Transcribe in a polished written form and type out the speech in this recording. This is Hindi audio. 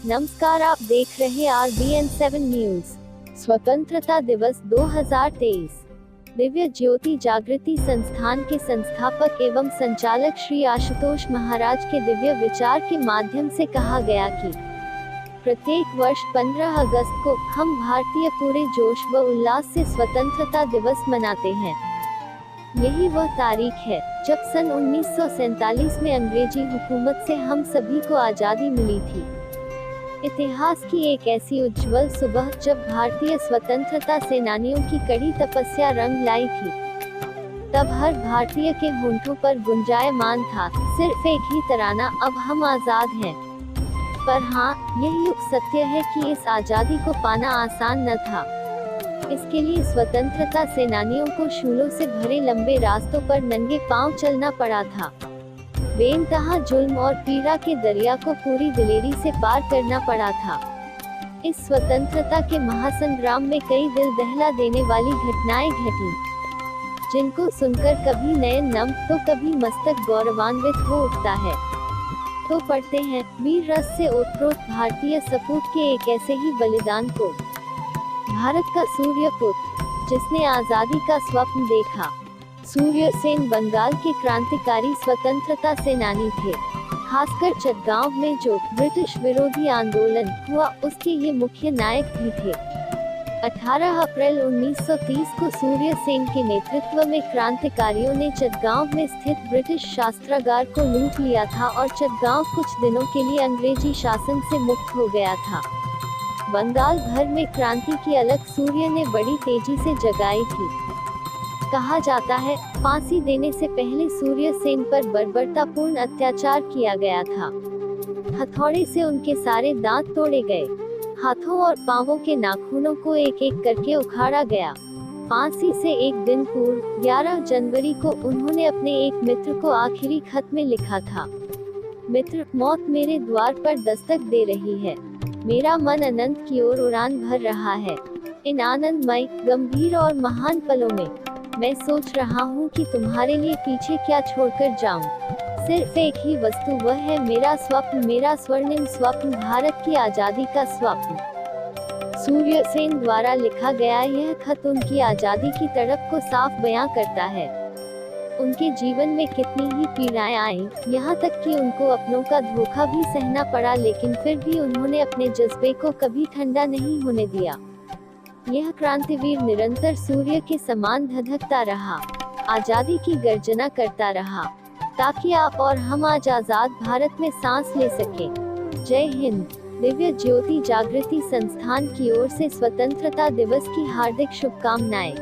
नमस्कार, आप देख रहे RBN7 न्यूज। स्वतंत्रता दिवस 2023। दिव्य ज्योति जागृति संस्थान के संस्थापक एवं संचालक श्री आशुतोष महाराज के दिव्य विचार के माध्यम से कहा गया कि प्रत्येक वर्ष 15 अगस्त को हम भारतीय पूरे जोश व उल्लास से स्वतंत्रता दिवस मनाते हैं। यही वह तारीख है जब सन 1947 में अंग्रेजी हुकूमत से हम सभी को आजादी मिली थी। इतिहास की एक ऐसी उज्जवल सुबह जब भारतीय स्वतंत्रता सेनानियों की कड़ी तपस्या रंग लाई थी। तब हर भारतीय के होंठों पर गुंजायमान था सिर्फ एक ही तराना, अब हम आजाद हैं। पर हाँ, यह युग सत्य है कि इस आजादी को पाना आसान न था। इसके लिए स्वतंत्रता सेनानियों को शूलों से भरे लंबे रास्तों पर नंगे पांव चलना पड़ा था। बेइंतहा जुल्म और पीड़ा के दरिया को पूरी दिलेरी से पार करना पड़ा था। इस स्वतंत्रता के महासंग्राम में कई दिल दहला देने वाली घटनाएं घटी, जिनको सुनकर कभी नयन नम तो कभी मस्तक गौरवान्वित हो उठता है। तो पढ़ते हैं वीर रस से ओतप्रोत भारतीय सपूत के एक ऐसे ही बलिदान को। भारत का सूर्य पुत्र जिसने आजादी का स्वप्न देखा। सूर्य सेन बंगाल के क्रांतिकारी स्वतंत्रता सेनानी थे। खासकर चटगांव में जो ब्रिटिश विरोधी आंदोलन हुआ, उसके ये मुख्य नायक भी थे। 18 अप्रैल 1930 को सूर्य सेन के नेतृत्व में क्रांतिकारियों ने चटगांव में स्थित ब्रिटिश शस्त्रागार को लूट लिया था और चटगांव कुछ दिनों के लिए अंग्रेजी शासन से मुक्त हो गया था। बंगाल भर में क्रांति की अलख सूर्य ने बड़ी तेजी से जगाई थी। कहा जाता है, फांसी देने से पहले सूर्य सेन पर बर्बरतापूर्ण अत्याचार किया गया था। हथौड़े से उनके सारे दांत तोड़े गए, हाथों और पांवों के नाखूनों को एक एक करके उखाड़ा गया। फांसी से एक दिन पूर्व 11 जनवरी को उन्होंने अपने एक मित्र को आखिरी खत में लिखा था, मित्र, मौत मेरे द्वार पर दस्तक दे रही है। मेरा मन अनंत की ओर उड़ान भर रहा है। इन आनंदमय, गंभीर और महान पलों में मैं सोच रहा हूँ कि तुम्हारे लिए पीछे क्या छोड़कर जाऊँ। सिर्फ एक ही वस्तु, वह है मेरा स्वप्न, मेरा स्वर्णिम स्वप्न, भारत की आजादी का स्वप्न। सूर्य सेन द्वारा लिखा गया यह खत उनकी आजादी की तड़प को साफ बयां करता है। उनके जीवन में कितनी ही पीड़ाएं आईं, यहाँ तक कि उनको अपनों का धोखा भी सहना पड़ा, लेकिन फिर भी उन्होंने अपने जज्बे को कभी ठंडा नहीं होने दिया। यह क्रांतिवीर निरंतर सूर्य के समान धधकता रहा, आजादी की गर्जना करता रहा, ताकि आप और हम आज आजाद भारत में सांस ले सकें। जय हिंद। दिव्य ज्योति जागृति संस्थान की ओर से स्वतंत्रता दिवस की हार्दिक शुभकामनाएं।